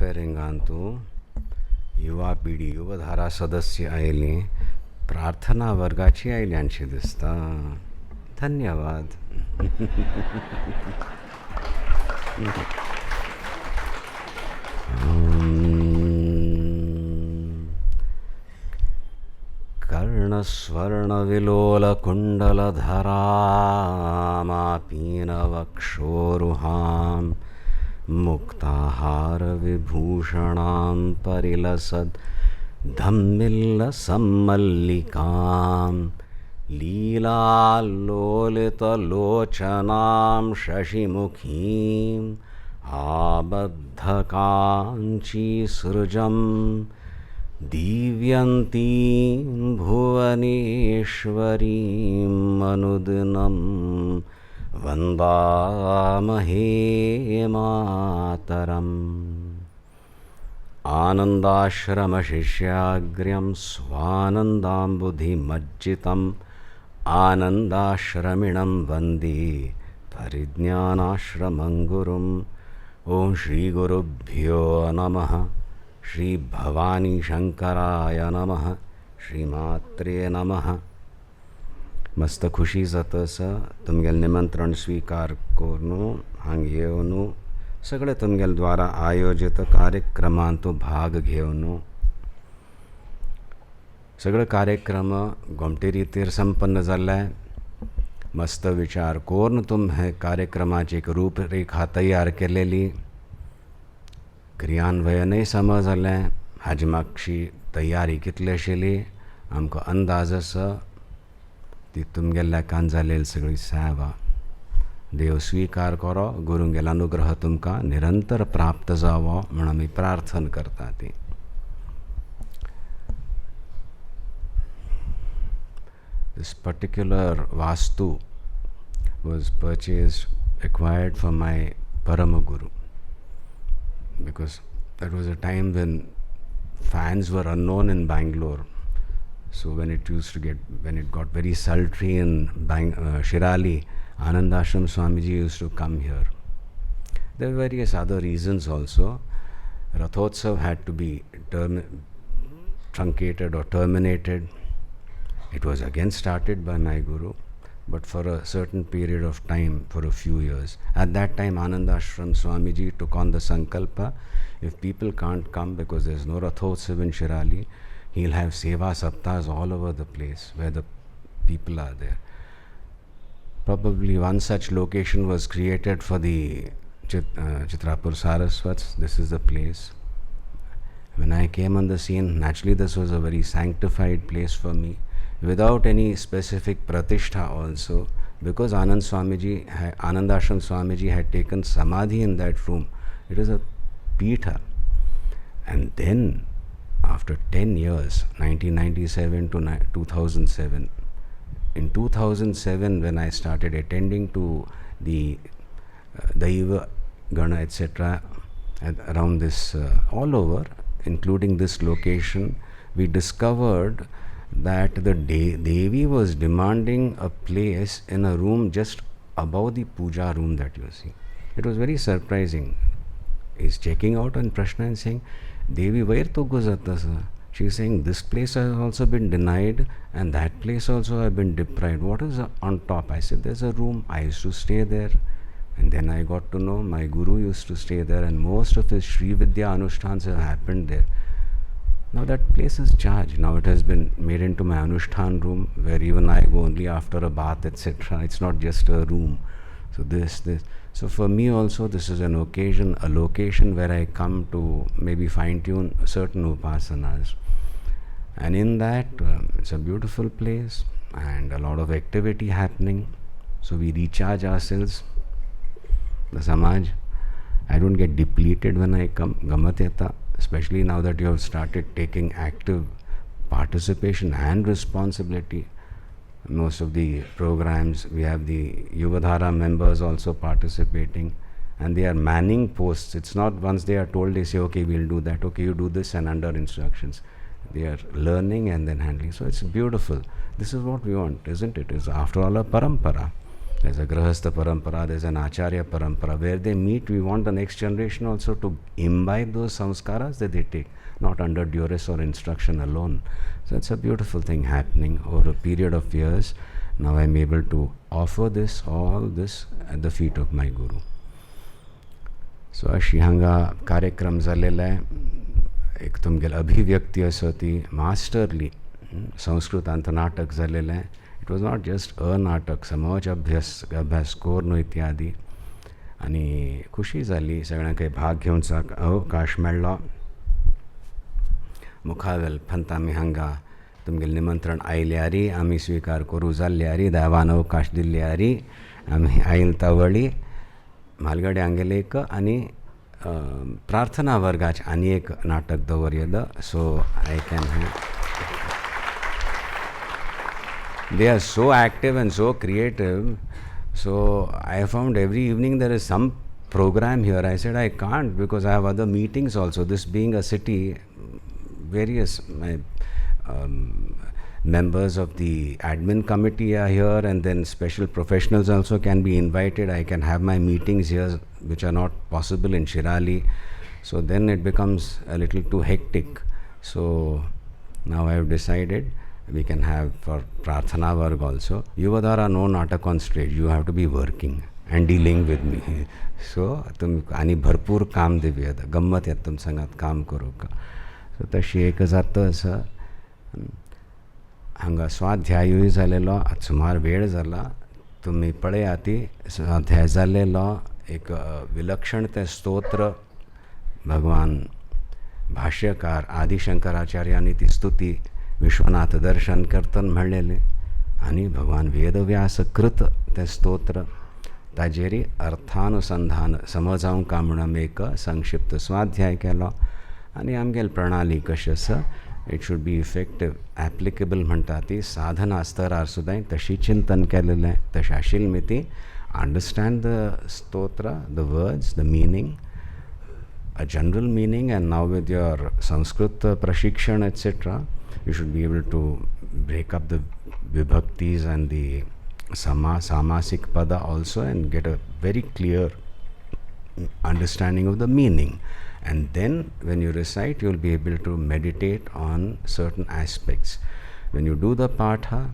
पेरेंगांतू युवा पिढी युवधारा सदस्य आयली प्रार्थना वर्गाची आयल्यांशी दिसता. धन्यवाद. कर्णस्वर्णविलोलकुण्डलधरामापीनवक्षोरुहां मुक्ताहारविभूषणां परिलसद् धम्मिल्लसम्मल्लिकां लीलालोलितलोचनां शशिमुखीम् आबद्धकाञ्चीसृजं दिव्यन्तीं भुवनेश्वरीम् अनुदिनं वन्दामहे मातरम्. आनन्दाश्रमशिष्याग्र्यं स्वानन्दाम्बुधिमज्जितम् आनन्दाश्रमिणं वन्दे परिज्ञानाश्रमं गुरुम्. ओम श्री गुरुभ्यो नमः. श्री भवानी शंकराय नमः. श्रीमात्रे नमः. मस्त खुशी जातस तुमगेल निमंत्रण स्वीकार करून हांगा येवन सगळे तुमगेल द्वारा आयोजित कार्यक्रमांत भाग घेवन सगळे कार्यक्रम घोमटे रितीर संपन्न जाल्ले. मस्त विचार करून तुम हे कार्यक्रमाची एक रूपरेखा तयार केलेली. क्रियान्वयनय समज जालें. हाजे मागची तयारी कितली आशिल्ली आमकां अंदाज आसा. ती तुमगेल्ल्यान जालेली सगळी सेवा देव स्वीकार करो. गुरूंगेलो अनुग्रह तुमकां निरंतर प्राप्त जावो म्हण आमी प्रार्थना करता. ती This particular Vastu was acquired from my Paramaguru, because that was a time when fans were unknown in Bangalore. So when it got very sultry in Shirali, Anandashram Swamiji used to come here. There were various other reasons also. Rathotsav had to be truncated or terminated. It was again started by my Guru, but for a certain period of time, for a few years. At that time, Anandashram Swamiji took on the sankalpa, if people can't come because there's no Rathotsav in Shirali, he'll have Seva Saptas all over the place where the people are there. Probably one such location was created for the Chitrapur Saraswats. This is the place. When I came on the scene, naturally this was a very sanctified place for me, without any specific pratishtha also, because Anandashram Swamiji had taken samadhi in that room. It is a peetha. And then after 10 years, 1997 to 2007, in 2007 when I started attending to the Daiva Gana etc. around this all over, including this location, we discovered that the Devi was demanding a place in a room just above the puja room that you see. It was very surprising. He's checking out on Prashna and saying, Devi, where to go jata? She's saying, this place has also been denied and that place also have been deprived. What is on top? I said, there's a room. I used to stay there. And then I got to know my Guru used to stay there, and most of his Sri Vidya Anushtans have happened there. Now that place is charged. Now it has been made into my Anushtan room, where even I go only after a bath, etc. It's not just a room. So this. So for me also, this is an occasion, a location where I come to maybe fine-tune certain upasanas. And in that, it's a beautiful place and a lot of activity happening. So we recharge ourselves. The Samaj, I don't get depleted when I come. Gamateta. Especially now that you have started taking active participation and responsibility. Most of the programs, we have the Yuvadhara members also participating, and they are manning posts. It's not once they are told, they say, okay, we'll do that, okay, you do this, and under instructions. They are learning and then handling. So it's beautiful. This is what we want, isn't it? It's after all a parampara. There's a Grahastha Parampara, there's an Acharya Parampara. Where they meet, we want the next generation also to imbibe those samskaras that they take, not under duress or instruction alone. So it's a beautiful thing happening over a period of years. Now I'm able to offer this, all this, at the feet of my Guru. So अशी हांगा कार्यक्रम जाल्लेले एक तुमगेल अभिव्यक्ती आसा ती masterly संस्कृतांत नाटक जाल्लेलें. It was not just a नाटक, समज अभ्यास करून इत्यादी. आनी खुशी जाली, सगळ्यांक भाग घेवचा अवकाश मेळ्ळो. मुखावेल फंत आमी हांगा तुमगेलें निमंत्रण आयल्यारी आमी स्विकार करूं जाल्ल्यारी, देवान अवकाश दिल्ल्यारी आमी आयल तावळी. म्हालगडे आमगेलें एक आनी प्रार्थना वर्गाचें आनी एक नाटक दवरयेलें. So I can they are so active and so creative. So I found every evening there is some program here. I said I can't because I have other meetings also. This being a city, various members of the admin committee are here, and then special professionals also can be invited. I can have my meetings here which are not possible in Shirali. So then it becomes a little too hectic. So now I have decided we can have for Prarthana Varg also. Yuvadhara no natak on stage. You have to be working and dealing with me. So तुम आणि भरपूर काम देऊया, गंमत येत तुम संगात काम करू का. सो तशी एक जाता असं हांगा स्वाध्यायूय जालेलो. आज सुमार वेळ जाला. तुम्ही पळयाती स्वाध्याय जालेलो एक विलक्षण ते स्तोत्र भगवान भाष्यकार आदिशंकराचार्यांनी ती स्तुती विश्वनाथ दर्शन कीर्तन म्हणलेले आणि भगवान वेदव्यास कृत ते स्तोत्र ताजेरी अर्थानुसंधान समजावंक म्हणून एक संक्षिप्त स्वाध्याय केलो. आणि आमगेल प्रणाली कशी आसा, it should be effective applicable म्हणटा ती साधना स्तरार सुद्दां तशी चिंतन केलेलें. तशें आशिल्ली मी ती अंडरस्टँड द स्तोत्र, the words, the meaning, a general meaning, and now with your Sanskrit prashikshan etc. you should be able to break up the vibhaktis and the samasik pada also and get a very clear understanding of the meaning. And then when you recite, you will be able to meditate on certain aspects. When you do the patha,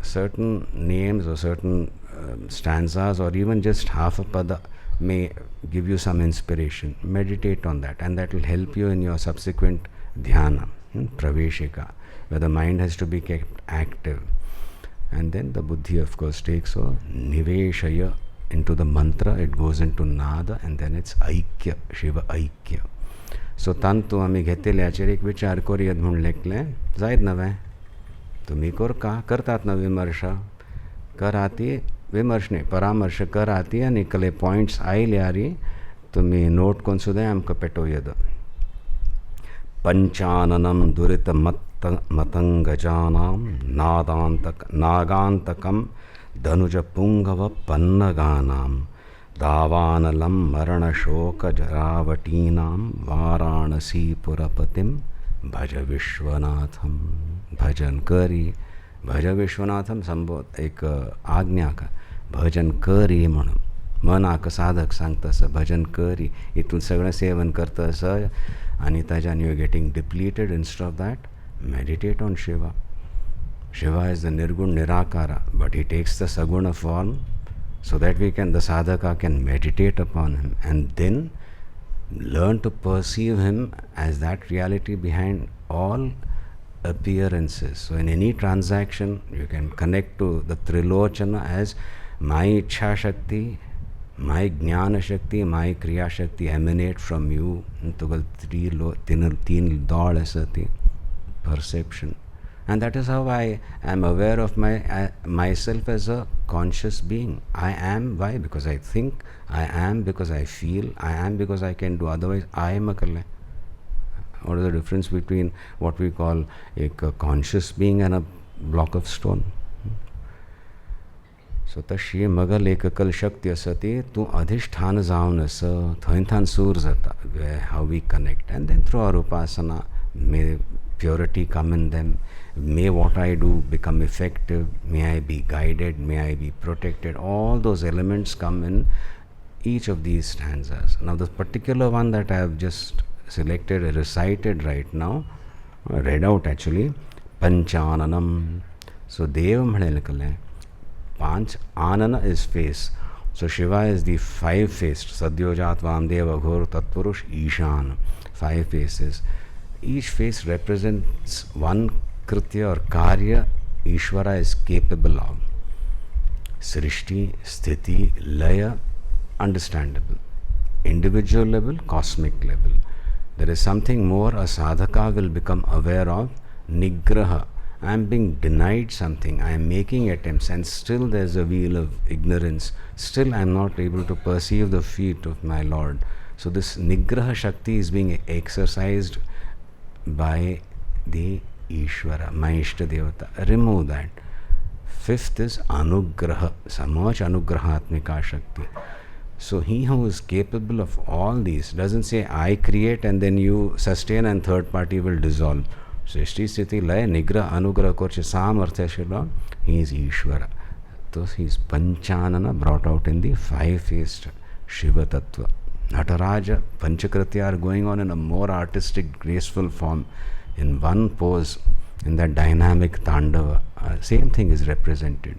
certain names or certain stanzas or even just half a pada may give you some inspiration. Meditate on that, and that will help you in your subsequent dhyana, praveshika, where the mind has to be kept active. And then the buddhi of course takes over niveshaya into the mantra, it goes into nada, and then it's aikya, Shiva aikya. So tantu आम्ही घेतल्याचेर एक विचार करूयात म्हणून लेखलें. जायत नवे तुम्ही का करतात ना विमर्श कराती, विमर्श नहीं परामर्श कराती आणि इकले पॉइंट्स आयल्यारी तुम्ही नोट कोन सुद्दां आमकां पेटोवयेद. पंचाननं दुरित मतंगजानां नागांतकं धनुज पुंगव पन्नगानां दावानलं मरणशोकजरावटीनां वाराणसीपुरपतिं भज विश्वनाथं. भजन करी, भज विश्वनाथम संबोध एक आज्ञा का भजन करी म्हणून मनाक साधक सांगता असं भजन करी. इथून सगळं सेवन करता असं आणि ताच्यान you getting depleted. Instead of that meditate on Shiva. Shiva is the nirgun nirakara, but he takes the saguna form so that the sadhaka can meditate upon him and then learn to perceive him as that reality behind all appearances. So in any transaction, you can connect to the Trilochana as my Ichha Shakti, my Jnana Shakti, my Kriya Shakti emanate from you. Tugal teen dod asati perception. And that is how I am aware of myself as a conscious being. I am. Why? Because I think. I am because I feel. I am because I can do. Otherwise, I am a kalle. What is the difference between what we call a conscious being and a block of stone? So tashi magal ekakal shakti asati tu adhisthana जावन असं थंयथान सूर जाता. How we connect, and then through our upasana may purity come in them. May what I do become effective. May I be guided. May I be protected. All those elements come in each of these stanzas. Now, the particular one that I have just selected, recited right now, read out actually, Panchananam. So, Deva Mhalelakale. Panch, Anana is face. So, Shiva is the five-faced, Sadyojat, Vamdeva, Ghor, Tatpurush, Ishan. Five faces. Each face represents one kritya or karya Ishvara is capable of. Srishti, Sthiti, Laya, understandable. Individual level, cosmic level. There is something more a sadhaka will become aware of. Nigraha. I am being denied something. I am making attempts and still there is a wheel of ignorance. Still I am not able to perceive the feet of my Lord. So this Nigraha Shakti is being exercised by the Ishvara, my Ishta Devata. Remove that. Fifth is Anugraha, Samaj Anugrahatmika Shakti. So he who is capable of all these doesn't say I create and then you sustain and third party will dissolve. Srishti Sthiti Laya Nigraha Anugraha Korche Samarthya Shila, he is Ishvara. So he is Panchanana brought out in the five-faced Shiva Tattva. Nataraja, Panchakritya are going on in a more artistic, graceful form, in one pose, in that dynamic Tandava. Same thing is represented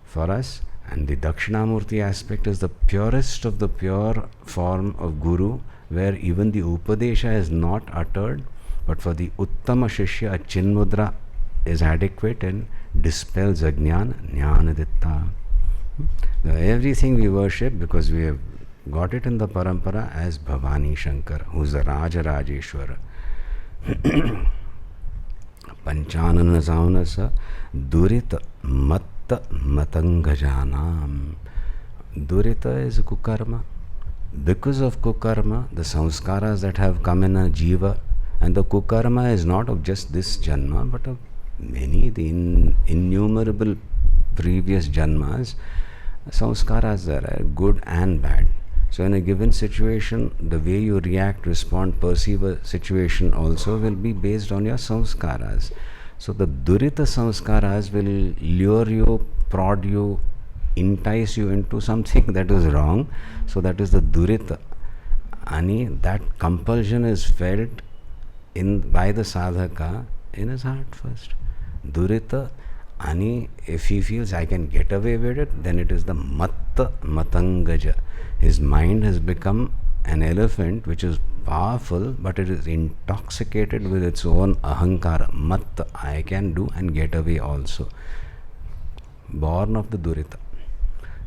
for us, and the Dakshinamurti aspect is the purest of the pure form of Guru, where even the Upadesha is not uttered, but for the Uttama Shishya, a Chinmudra is adequate and dispels Ajnana, Jnanaditta. Everything we worship, because we have got it in the parampara as Bhavani Shankar, who is the Raja Rajeshwara. Panchanana Saunasa Durita Matta Matangajanam. Durita is Kukarma. Because of Kukarma, the samskaras that have come in a jiva, and the Kukarma is not of just this janma, but of many, the innumerable previous janmas, samskaras there are good and bad. So in a given situation, the way you react, respond, perceive a situation also will be based on your samskaras. So the Durita samskaras will lure you, prod you, entice you into something that is wrong. So that is the Durita. Ani, that compulsion is felt by the sadhaka in his heart first. Durita, Ani, if he feels I can get away with it, then it is the Matta Matangaja. His mind has become an elephant which is powerful, but it is intoxicated with its own ahankara. Matta, I can do and get away also. Born of the Durita.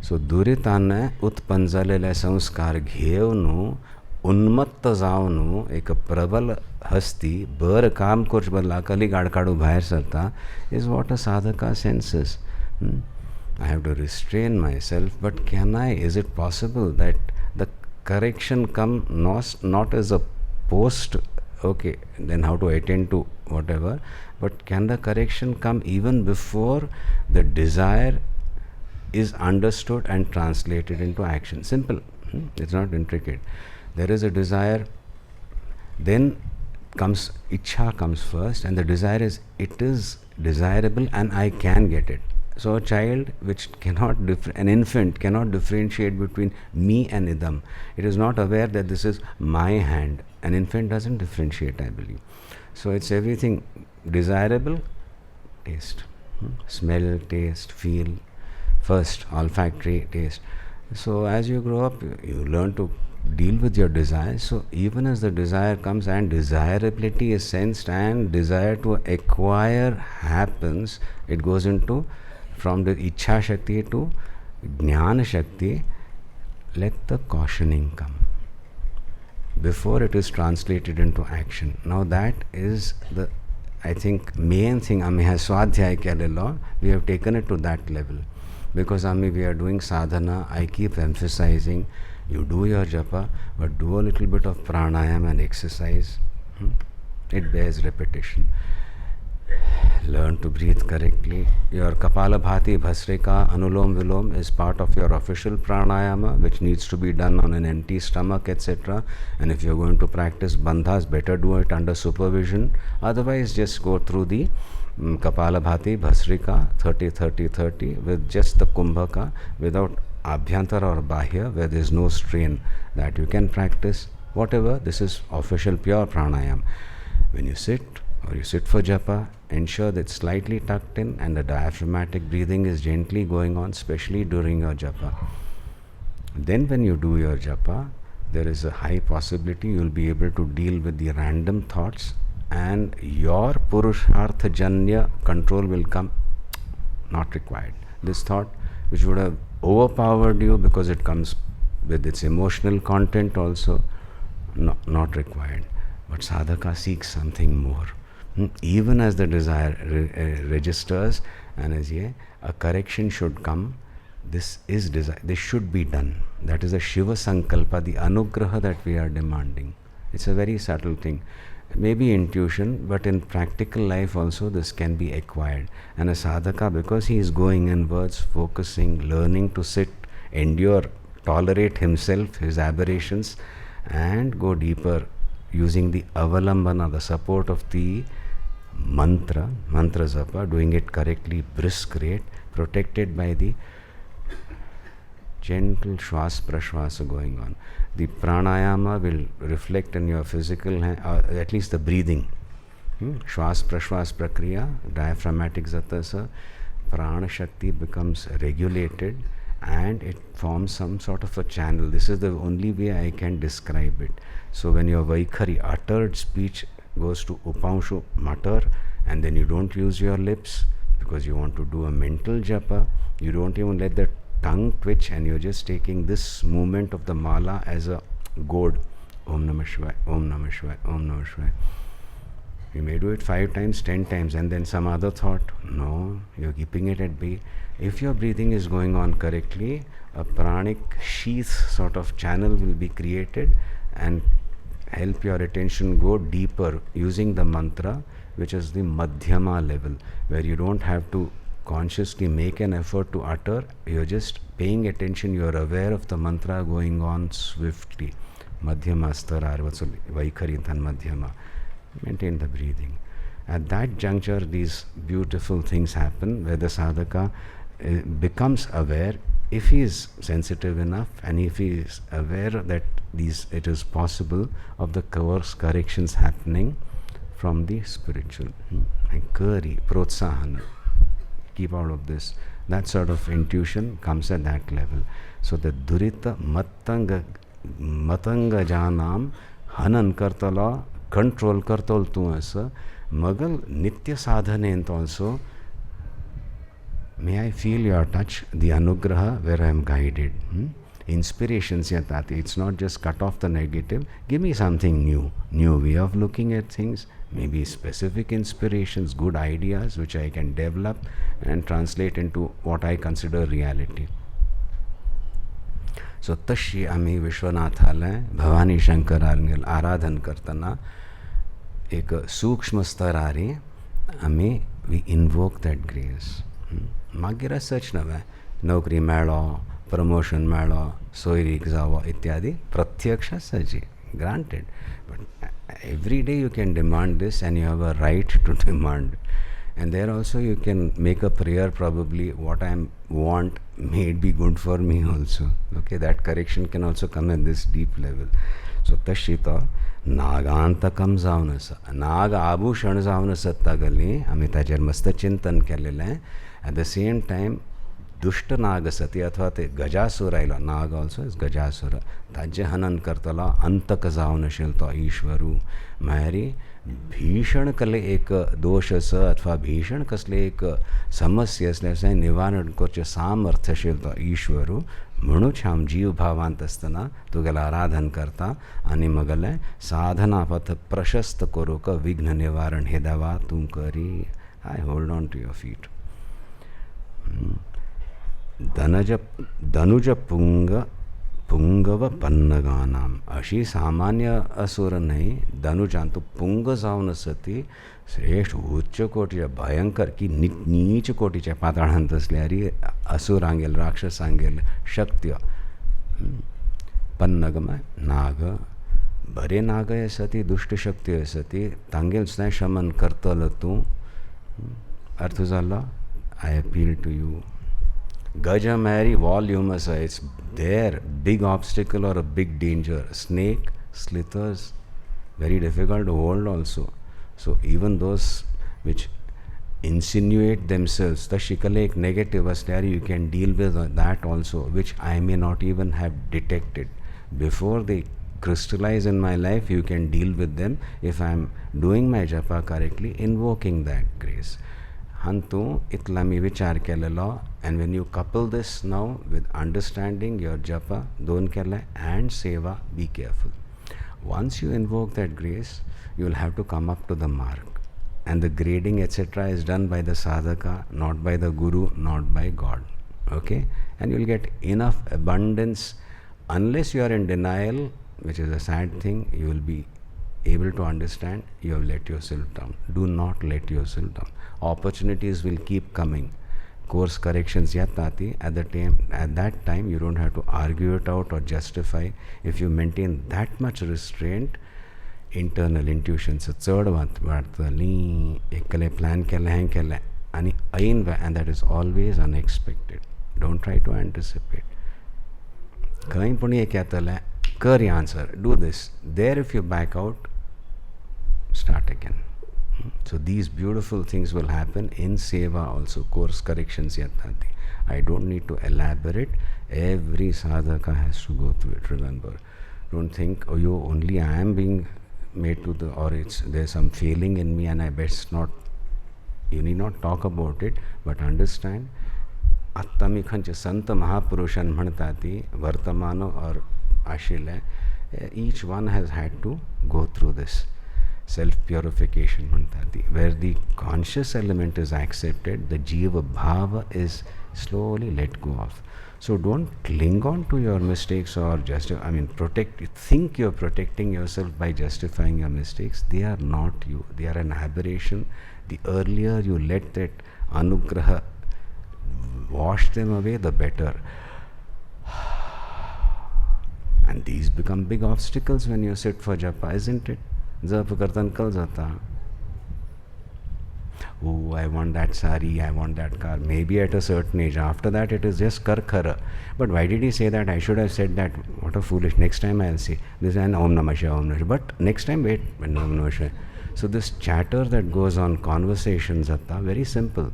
So Duritane utpanzalele samskar घेवनु उन्मत्त जावनु एक प्रबल हस्ती बर काम coach बदला कली गाडकाडू बाहेर सरता is what a sadhaka senses. I have to restrain myself, but can I? Is it possible that the correction come not as a post, okay, then how to attend to whatever, but can the correction come even before the desire is understood and translated into action? Simple. It's not intricate. There is a desire, then comes Ichha comes first, and the desire is, it is desirable and I can get it. So a child which cannot, an infant cannot differentiate between me and idam. It is not aware that this is my hand. An infant doesn't differentiate, I believe. So it's everything desirable, taste, smell, taste, feel, first olfactory taste. So as you grow up, you learn to deal with your desires. So even as the desire comes and desirability is sensed and desire to acquire happens, it goes into from the Ichha Shakti to Jnana Shakti. Let the cautioning come before it is translated into action. Now that is the, I think, main thing. Ami has Swadhyay Kyalelo, we have taken it to that level. Because Ami, we are doing sadhana, I keep emphasizing, you do your japa, but do a little bit of pranayama and exercise. It bears repetition. Learn learn to breathe correctly. Your Kapalabhati Bhasrika Anulom Vilom is part of your official pranayama, which needs to be done on an empty stomach, etc. And if you're going to practice bandhas, better do it under supervision. Otherwise, just go through the Kapalabhati Bhasrika 30-30-30 with just the Kumbhaka, without Abhyantara or Bahya, where there is no strain, that you can practice. Whatever, this is official pure pranayam. When you sit or you sit for japa, ensure that it's slightly tucked in and the diaphragmatic breathing is gently going on, especially during your japa. Then when you do your japa, there is a high possibility you will be able to deal with the random thoughts, and your Purushartha Janya control will come. Not required. This thought, which would have overpowered you because it comes with its emotional content also, not required. But sadhaka seeks something more. Even as the desire registers, and as a correction should come, this is desire, this should be done. That is the Shiva Sankalpa, the Anugraha that we are demanding. It's a very subtle thing. Maybe intuition, but in practical life also this can be acquired. And a sadhaka, because he is going inwards, focusing, learning to sit, endure, tolerate himself, his aberrations, and go deeper using the avalambana, the support of the mantra japa, doing it correctly, brisk rate, protected by the gentle shwas prashwas going on. The pranayama will reflect in your physical, at least the breathing. Shwas prashwas prakriya, diaphragmatic zatasa, prana shakti becomes regulated and it forms some sort of a channel. This is the only way I can describe it. So when your Vaikhari, uttered speech, goes to Upanshu mutter, and then you don't use your lips because you want to do a mental japa, you don't even let the tongue twitch, and you're just taking this movement of the mala as a goad. Om Namah Shivaya, Om Namah Shivaya, Om Namah Shivaya. You may do it 5 times, 10 times, and then some other thought. No, you're keeping it at bay. If your breathing is going on correctly, a pranic sheath sort of channel will be created and help your attention go deeper using the mantra, which is the madhyama level, where you don't have to consciously make an effort to utter. You're just paying attention, you're aware of the mantra going on swiftly. Madhyama stara, Vaikhari than madhyama. Maintain the breathing. At that juncture, these beautiful things happen where the sadhaka becomes aware, if he is sensitive enough and if he is aware that it is possible, of the course corrections happening from the spiritual. Kari, protsahana, keep out of this. That sort of intuition comes at that level. So the durita matanga janam hanan kartala control kartol tu asa magal nitya sadhane also. May I feel your touch, the anugraha, where I am guided. Inspirations yatati. It's not just cut off the negative. Give me something new way of looking at things, maybe specific inspirations, good ideas which I can develop and translate into what I consider reality. So Tashi Ami Vishwanathalaya Bhavani Shankararangil Aradhan Kartana एक सूक्ष्म स्तर आ रही हमें we invoke that grace. मागिरा सच नवे नौकरी मेळो promotion मेळो सोयरीक जावो इत्यादि प्रत्यक्ष सजी granted, but every day you can demand this and you have a right to demand. And there also you can make a prayer, probably what I want may it be good for me also. Okay, that correction can also come at this deep level. So Tashita नागांतकम जावन आसा, नाग आभूषण जावन आसत तागेली, आमी ताचेर मस्त चिंतन केलेलें. एट द सेम टायम दुष्ट नाग आसा ती, अथवा ते गजासूर आयलो, नाग ऑल्सो इज गजासूर, ताजे हनन करतलो अंतक जावन आशिल्लो तो ईश्वरू. म्हळ्यार भीषण कसले एक दोश आसा अथवा भीषण कसले एक समस्या आसल्यार निवारण करचें सामर्थ्य आशिल्लो तो ईश्वरू. म्हणूच हांव जीव भावांत आसतना तुगेलें आराधन करता आनी म्हगेलें साधना पथ प्रशस्त करूंक विघ्न निवारण हे देवा तूं करी. I hold on to your feet. धनुज पुंगव पन्नगानाम. अशी सामान्य असुर नाही, धनुजांतू पुंग जावन सती श्रेष्ठ उच्च कोटीच्या भयंकर की नीच कोटीच्या पाताळांत असल्यारी असुरांगेल राक्षसांगेल शक्त्य पन्नगम नाग बरे नाग सती दुष्ट शक्ती सती तांगेल सुद्धा शमन करतल तूं. अर्थ झाला. I appeal to you. Gaja Mary voluminous, it's there, big obstacle or a big danger. Snake, slithers, very difficult to hold also. So even those which insinuate themselves, the shikalek negative astari, you can deal with that also, which I may not even have detected. Before they crystallize in my life, you can deal with them if I am doing my japa correctly, invoking that grace. Hantu itlami vichar kelelo, and when you couple this now with understanding your japa, don kela and seva, be careful. Once you invoke that grace, you will have to come up to the mark, and the grading etc. is done by the sadhaka, not by the guru, not by God. Okay, and you will get enough abundance. Unless you are in denial, which is a sad thing, you will be able to understand you have let yourself down. Do not let yourself down. Opportunities will keep coming. Course corrections yat aati. At that time you don't have to argue it out or justify. If you maintain that much restraint, internal intuitions चढ वाटतली एकले plan केले हें केले आणि ऐन and that is always unexpected. Don't try to anticipate. खंय पूण एक येतलें, कर answer, do this. There if you back out, start again. So these beautiful things will happen in seva also. Course corrections yattati. I don't need to elaborate. Every sadhaka has to go through it. Remember, don't think, oh, you only I am being made to the, or it's there's some failing in me and I best not. You need not talk about it, but understand. Attami khanche sant mahapurushan mhanatati vartamano or ashile. Each one has had to go through this self-purification mantati, where the conscious element is accepted, the jiva bhava is slowly let go of. So don't cling on to your mistakes or think you're protecting yourself by justifying your mistakes. They are not you. They are an aberration. The earlier you let that anugraha wash them away, the better. And these become big obstacles when you sit for japa, isn't it? जप करता निकल जाता. Oh, I want that sari, I want that car. Maybe at a certain age. After that, it is just kar khara. But why did he say that? I should have said that. What a foolish. Next time I'll say this and Om Namah Shivaya, Om Namah Shivaya. But next time, wait. Om Namah Shivaya. So this chatter that goes on, conversations, very simple.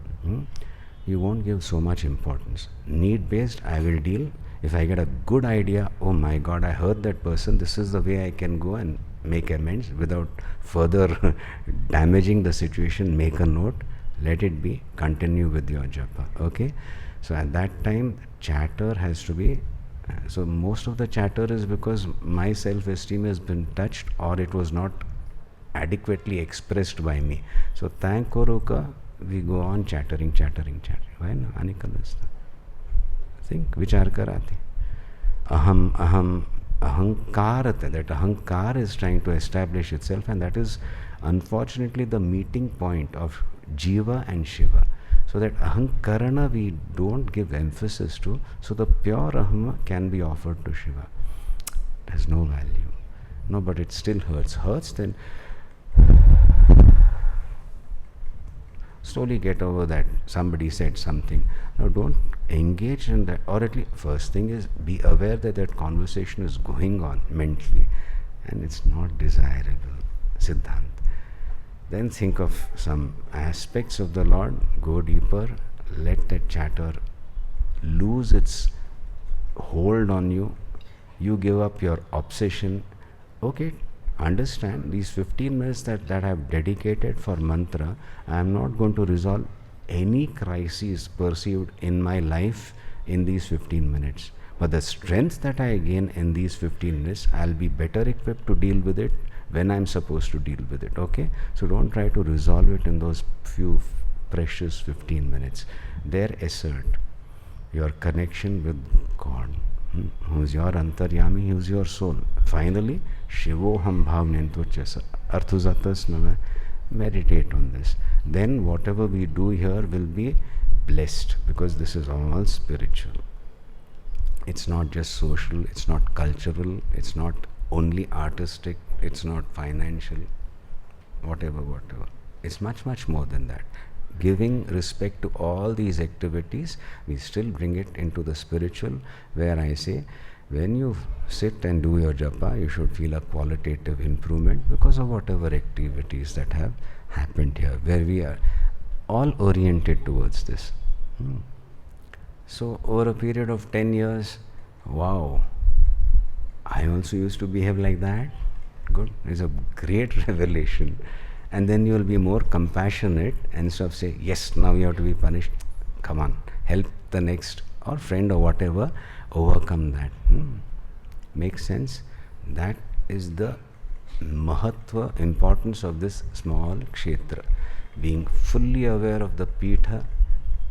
You won't give so much importance. Need-based, I will deal. If I get a good idea, oh my God, I heard that person. This is the way I can go and make amends without further damaging the situation. Make a note, let it be, continue with your japa. Okay, so at that time chatter has to be so most of the chatter is because my self-esteem has been touched or it was not adequately expressed by me. So thank Koruka, we go on chattering. Why no? Anikalasta. Think, vichar karate. Aham ahankar, that ahankar is trying to establish itself, and that is unfortunately the meeting point of jiva and shiva. So that ahankarana we don't give emphasis to, so the pure aham can be offered to Shiva. It has no value. No, but it still hurts, then slowly get over that. Somebody said something. Now don't engage in that, or at least first thing is be aware that that conversation is going on mentally and it's not desirable. Siddhant. Then think of some aspects of the Lord, go deeper, let that chatter lose its hold on you. You give up your obsession. Okay, understand these 15 minutes that I have dedicated for mantra, I am not going to resolve any crises perceived in my life in these 15 minutes. But the strength that I gain in these 15 minutes, I'll be better equipped to deal with it when I'm supposed to deal with it. Okay? So don't try to resolve it in those few precious 15 minutes. There assert your connection with God. who's your antaryami, who's your soul. Finally, Shivoham bhavnentuchya arthuzatasnava. Meditate on this. Then whatever we do here will be blessed, because this is all spiritual. It's not just social, it's not cultural, it's not only artistic, it's not financial, whatever. It's much, much more than that. Giving respect to all these activities, we still bring it into the spiritual, where I say, when you sit and do your japa, you should feel a qualitative improvement because of whatever activities that have happened here, where we are all oriented towards this. So over a period of 10 years, wow, I also used to behave like that. Good. It's a great revelation. And then you will be more compassionate, and instead of say, yes, now you have to be punished, come on, help the next or friend or whatever overcome that. Makes sense? That is the mahatva, importance of this small kshetra. Being fully aware of the pitha,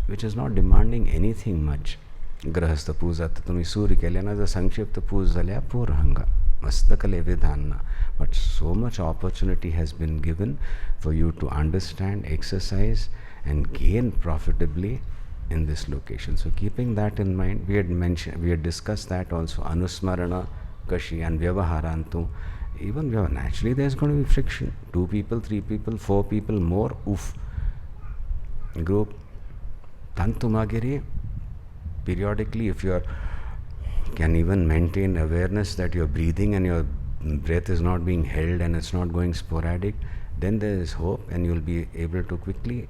which is not demanding anything much. Grahastha puja तुम्ही सूर्य केल्या ना जर संक्षिप्त पूज झाल्या पूर्हंगा मस्तकले विधानना. But so much opportunity has been given for you to understand, exercise and gain profitably in this location. So keeping that in mind, we had discussed that also, anusmarana, kashi and vyavaharantu. Even naturally there's going to be friction. 2 people, 3 people, 4 people, more, oof. Group, tantumagiri, periodically, if you can even maintain awareness that you're breathing and your breath is not being held and it's not going sporadic, then there is hope, and you'll be able to quickly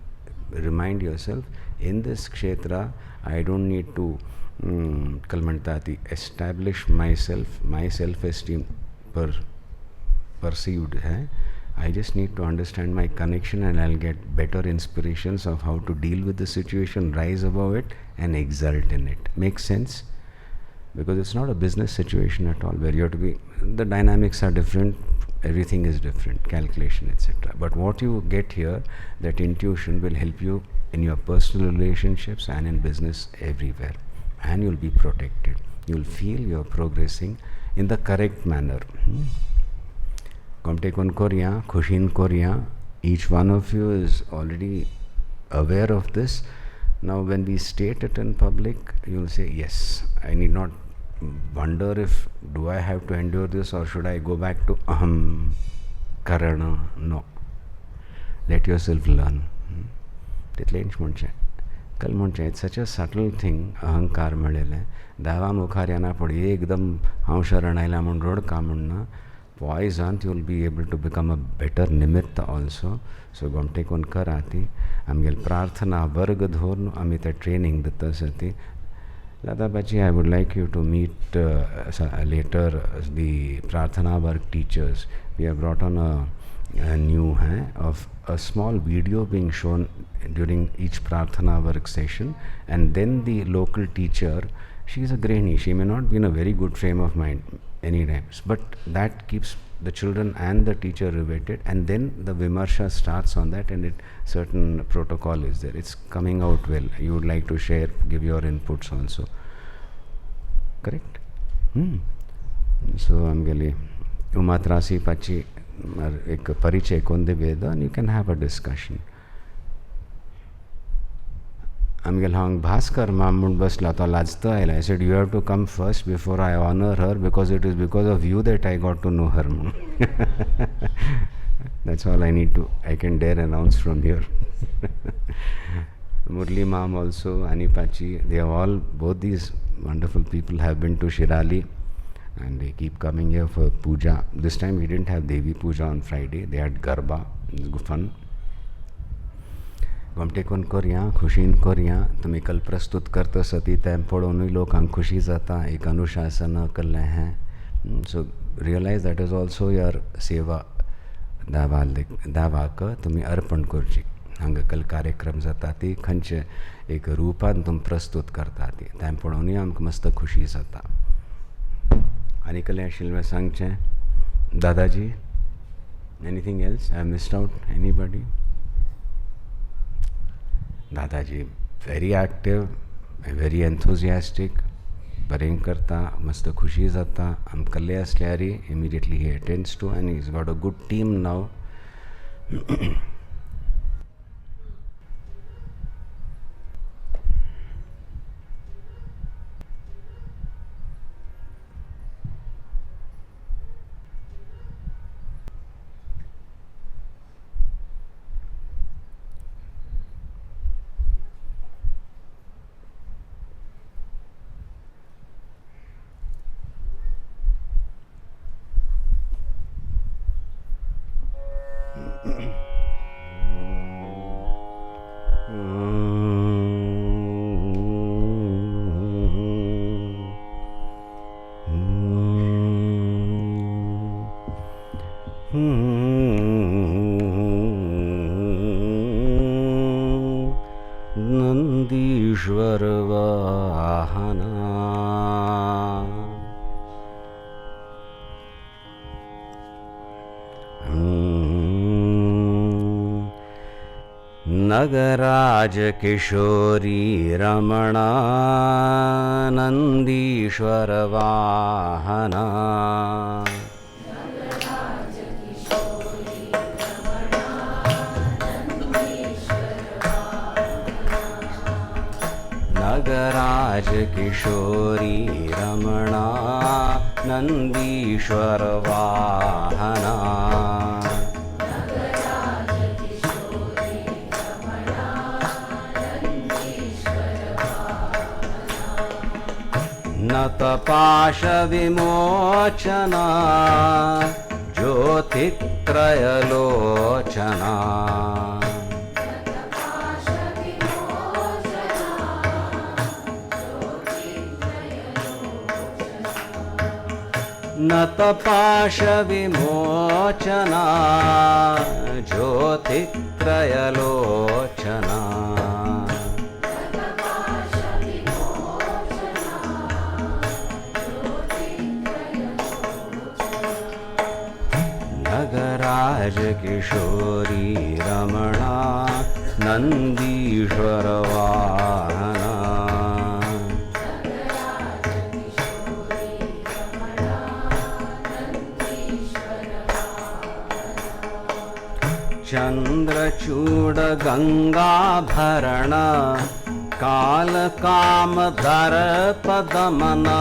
remind yourself, in this kshetra, I don't need to establish myself, my self-esteem perceived hai. I just need to understand my connection, and I'll get better inspirations of how to deal with the situation, rise above it and exult in it. Makes sense? Because it's not a business situation at all, where you have to be, the dynamics are different, everything is different, calculation, etc. But what you get here, that intuition will help you in your personal relationships and in business, everywhere. And you'll be protected. You'll feel you're progressing in the correct manner. Komtekon Korea, Khushin Korea, each one of you is already aware of this. Now when we state it in public, you'll say, yes, I need not wonder if, do I have to endure this, or should I go back to aham, karana? No. Let yourself learn. It's such a subtle thing, ahankar madele. Dava mukharyana padi ekdam hausharanaila mundrod kamundna. Poisoned, you will be able to become a better nimitta also. So Gomtekon Karati, Amgel Prarthana Vargadhorn Amita training the Tasati. Lada Bachi, I would like you to meet later the Prarthana work teachers. We have brought on a new of a small video being shown during each Prarthana work session, and then the local teacher, she is a grahini, she may not be in a very good frame of mind any times, but that keeps the children and the teacher riveted, and then the vimarsha starts on that, and certain protocol is there. It's coming out well. You would like to share, give your inputs also. Correct? So Amgali Umatrasi Pachi ek pariche konde veda, and you can have a discussion. Amgel hang Bhaskar Mahmud basla to lajta aila. I said, you have to come first before I honor her, because it is because of you that I got to know her. That's all I can dare announce from here. Murli Ma'am also, Anipachi, they have all, both these wonderful people have been to Shirali, and they keep coming here for puja. This time we didn't have Devi puja on Friday, they had Garba. It was fun. Gomtekon Korea, Khushin Korea, तुम्ही कल प्रस्तुत करते सती तैम पढ़ोनुई लोग हम खुशी जाता एक अनुशासन कर ले हैं. So realize that is also your seva दावा का तुम्ही अर्पण करची. हंग कल कार्यक्रम जाता ती खंच एक रूपान तुम प्रस्तुत करता ती तैम पढ़ोनुई हम मस्त खुशी जाता. आणि कल शिल में संग चे दादाजी. Anything else? I have missed out anybody? Dadaji, very active, very enthusiastic. praying karta, mast khushi jata. Kalle aslyari, immediately he attends to, and he's got a good team now. Nandishwar वाहना Nagraj किशोरी रमणा नंदीश्वर वाहना नगराज किशोरी रमणा नंदीश्वर वाहना नतपाश विमोचना ज्योतित्रयलोचना नतपाश विमोचना ज्योतित्रयलोचना नगराज किशोरी रमणा नंदीश्वर वाहना चंद्रचूड़ गंगाभरण कालकामधर पदमना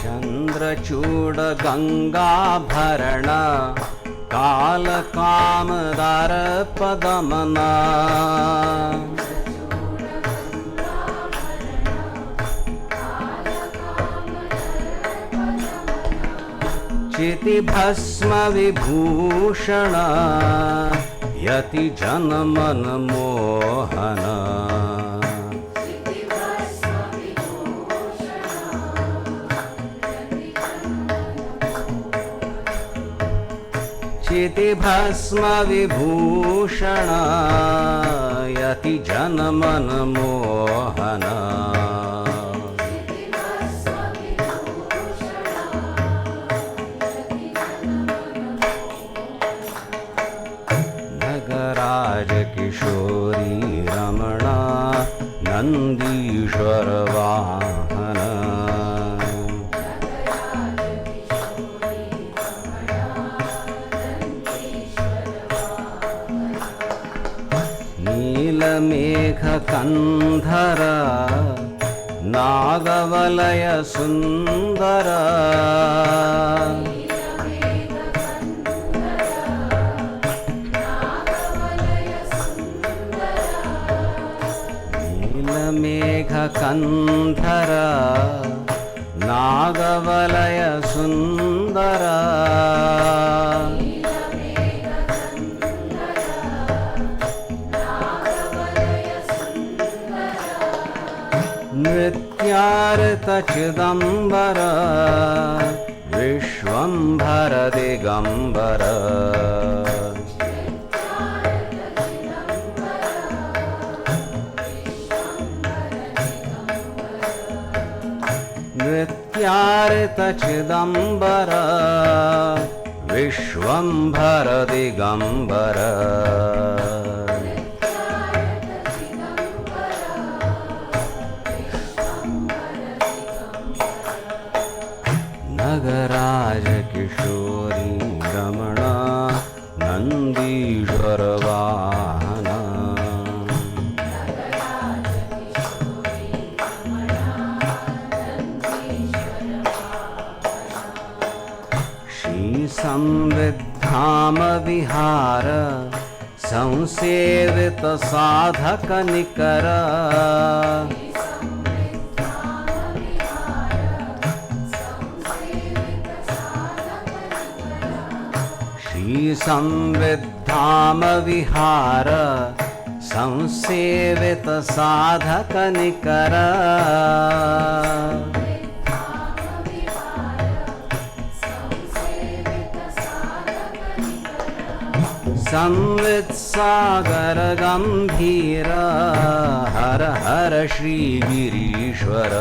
चंद्रचूड़ गंगाभरण कालकामधर पदमना चिति भस्म विभूषण यति जनमन मोहन चिति भस्म विभूषण यति जनमन मोहन नगराज किशोरी रमणा नंदीश्वर वाहना नीलमेघ कंधर नागवलय सुंदर नीलमेघ कंधर नागवलय सुंदर नृत्यार्त चिदंबर विश्वंभर दिगंबर नृत्यार्त चिदंबर विश्वंभर दिगंबर नगराज किशोरी रमणा नंदीश्वर वाहना श्री संविद्धाम विहार संसेवित साधक निकर श्री संविद्धाम विहार संसेवित साधक निकर संवित सागर गंभीर हर हर श्री गिरीश्वर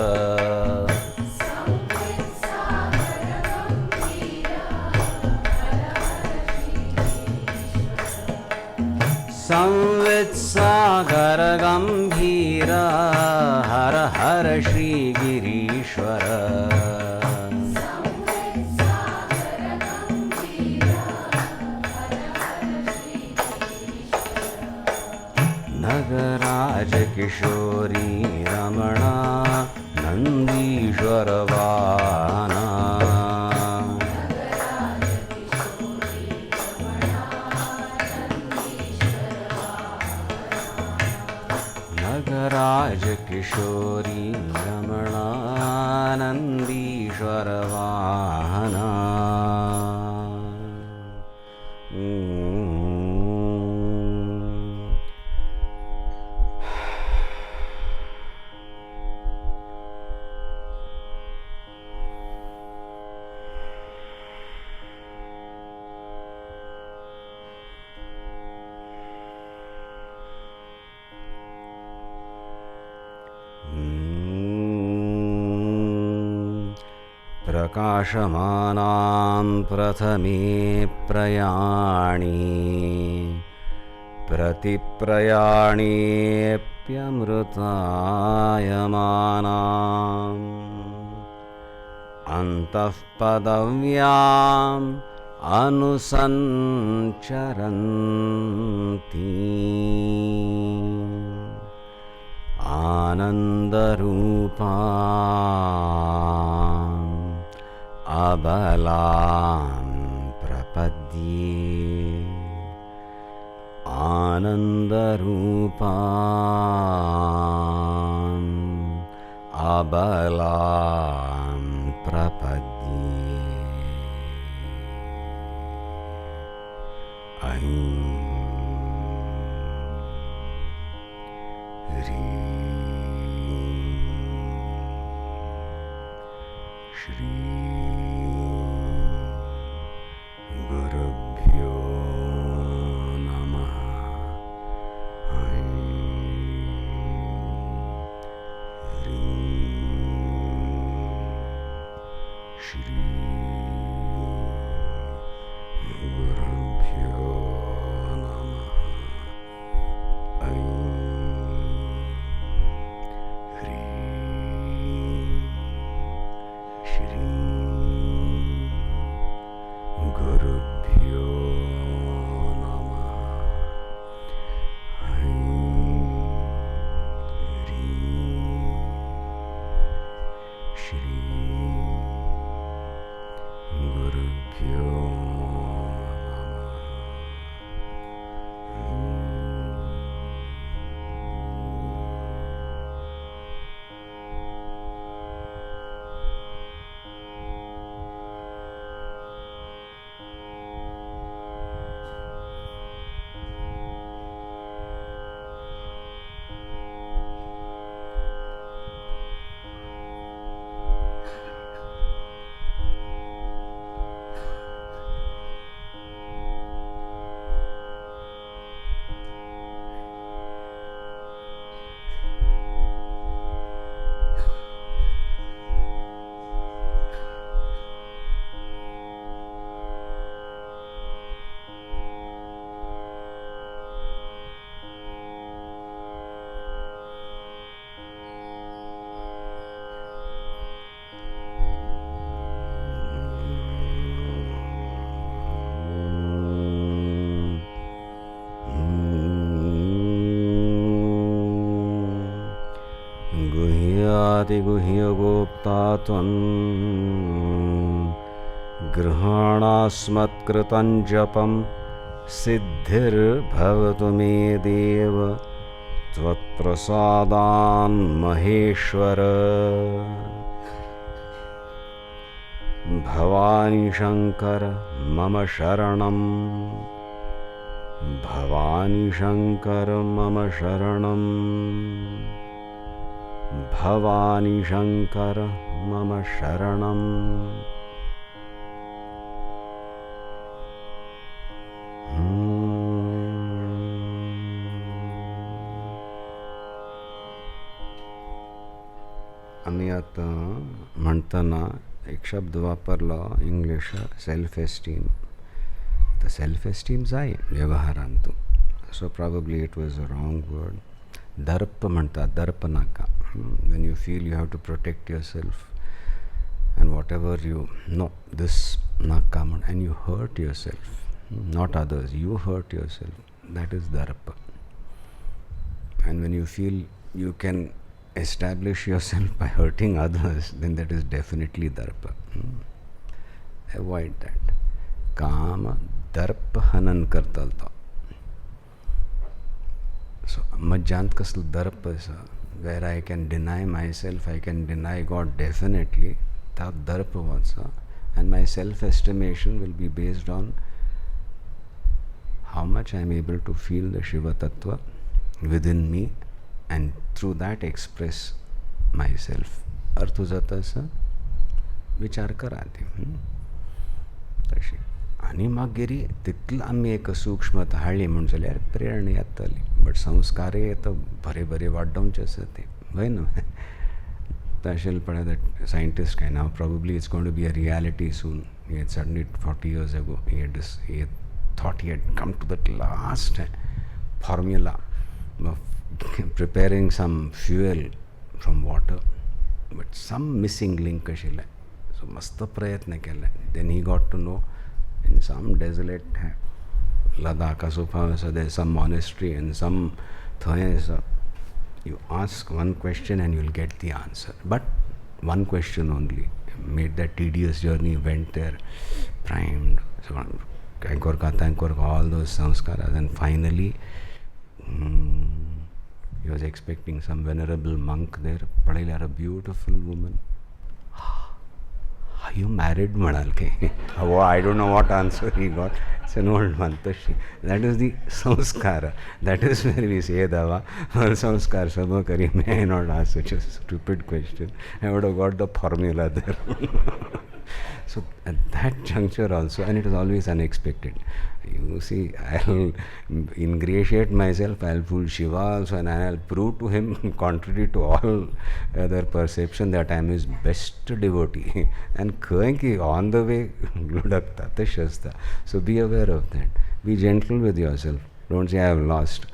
संवित सागर गंभीर हर हर श्री गिरीश्वर नगराज किशोरी रमणा नंदीश्वर वाहना नगराज किशोरी रमणा नंदीश्वर वाहना प्रकाशमानां प्रथमे प्रयाणे प्रतिप्रयाणेऽप्यमृतायमानाम् अन्तः पदव्याम् अनुसञ्चरन्ति आनन्दरूपा अबलां प्रपद्ये आनन्दरूपां अबलां प्रपद्ये ऐं ह्रीं श्री गुरुभ्यो नमः। ऐं ह्रीं श्री गुरुभ्यो नमः। ऐं ह्रीं श्री गुरुभ्यो नमः। ऐं ह्रीं श्री गुह्यगोप्ता त्वं गृहाणास्मत्कृतं जपं सिद्धिर्भवतु मे देव त्वत्प्रसादान् महेश्वर। भवानी शंकर मम शरणं, भवानी शंकर मम शरणं, भवानी शंकर मम शरणं। आम्ही आता म्हणताना एक शब्द वापरला इंग्लिश सेल्फ एस्टीम. तर सेल्फ एस्टीम जाय व्यवहारांतू, so probably it was a wrong word. दर्प म्हणतात, दर्प नाका. When you feel you have to protect yourself and whatever you know this नाका म्हण and you hurt yourself, not others, you hurt yourself, that is darpa. And when you feel you can establish yourself by hurting others, then that is definitely darpa. Avoid that. Kama darpa hanan kartalta. So majjant kasl darpa is where I can deny myself, I can deny God definitely, that darpa vatsa, and my self-estimation will be based on how much I am able to feel the Shiva Tattva within me and through that express myself. अर्थ जाता असा विचार कराते तशी. आणि मग गिरी तितलं आम्ही एक सूक्ष्मता हाळली म्हणून जाल्यार प्रेरणा येतली. बट संस्कारे येता बरे बरे वाडोवचे आसा ते वय न्हू. तशें पळय दॅट सायंटिस्ट काय नाव probably it's going to be a reality soon. He had suddenly 40 years ago he had thought he had come to that last formula of preparing some fuel from water, but some missing link ashile. So mast prayatna kela. Then he got to know in some desolate Ladakh so there's some monastery and some you ask one question and you'll get the answer, but one question only. Made that tedious journey, went there, primed, so Thankor, all those samskaras, and finally he was expecting some venerable monk there. Padayla, a beautiful woman. Are you married, Madalke? Oh, I don't know what answer he got. It's an old mantashi. That is the samskara. That is where we say, Dava, samskar sabha kari. May I not ask such a stupid question? I would have got the formula there. So at that juncture also, and it is always unexpected. You see, I'll ingratiate myself, I'll fool Shiva also, and I'll prove to him, contrary to all other perception, that I am his best devotee. And on the way, so be aware of that. Be gentle with yourself. Don't say, I have lost.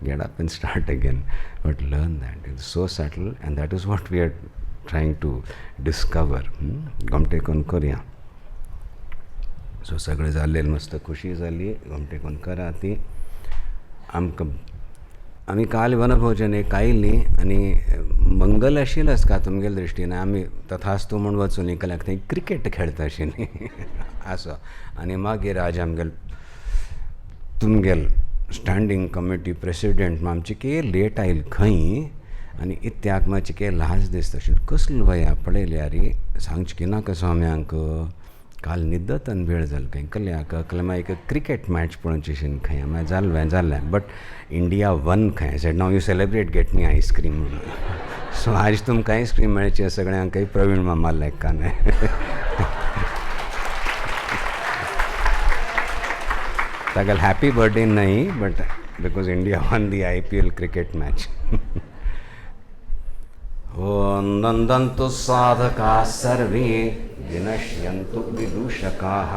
Get up and start again. But learn that. It's so subtle, and that is what we are trying to discover. Gomte kon korea. So सगळे जाल्लेले मस्त खुशी जाली. गमटे कोण करा ती आम्ही काल वनभोजन एक आयिल्ली आनी मंगल आशिल्लें का तुमगेले दृश्टीन आमी तथास्तू म्हूण वचून निकल्याक थंय क्रिकेट खेळटा आशिल्लीं आसो. आनी मागीर आज आमगेल तुमगेल स्टँडींग कमिटी प्रेसिडेंट आमची के लेट आयिल्ली खंय आनी इत्याक मातशी के लाज दिसता आशिल्ली. कसलो भया पळयल्यार सांगचें की नाका स्वाम्यांक काल निद्दतन वेळ जालो खंय कल्याक मागीर क्रिकेट मॅच पळोवची आशिल्ली खंय मागीर जाल्लें बट इंडिया वन खंय said now you celebrate get me ice cream म्हणून. सो आज तुमकां आयस्क्रीम मेळची सगळ्यांक प्रवीण मामा लेकान. ताका हॅपी बर्थडे न्हय but because India won the IPL cricket match. ओम नंदन्तु साधका सर्वे विनश्यन्तु विदूषकाः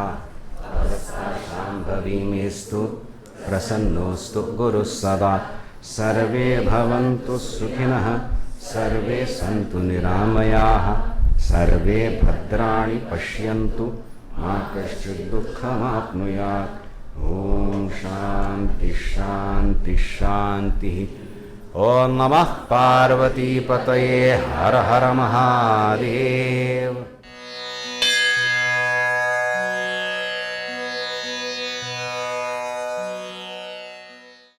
शाम्भवीमेस्तु प्रसन्नोस्तु गुरुः सदा. सर्वे भवन्तु सुखिनः सर्वे सन्तु निरामयाः सर्वे भद्राणि पश्यन्तु मा कश्चित् दुःखमाप्नुयात्. ओम शान्ति शान्ति शान्तिः. ओम नमः पार्वती पतये हर हर महादेव।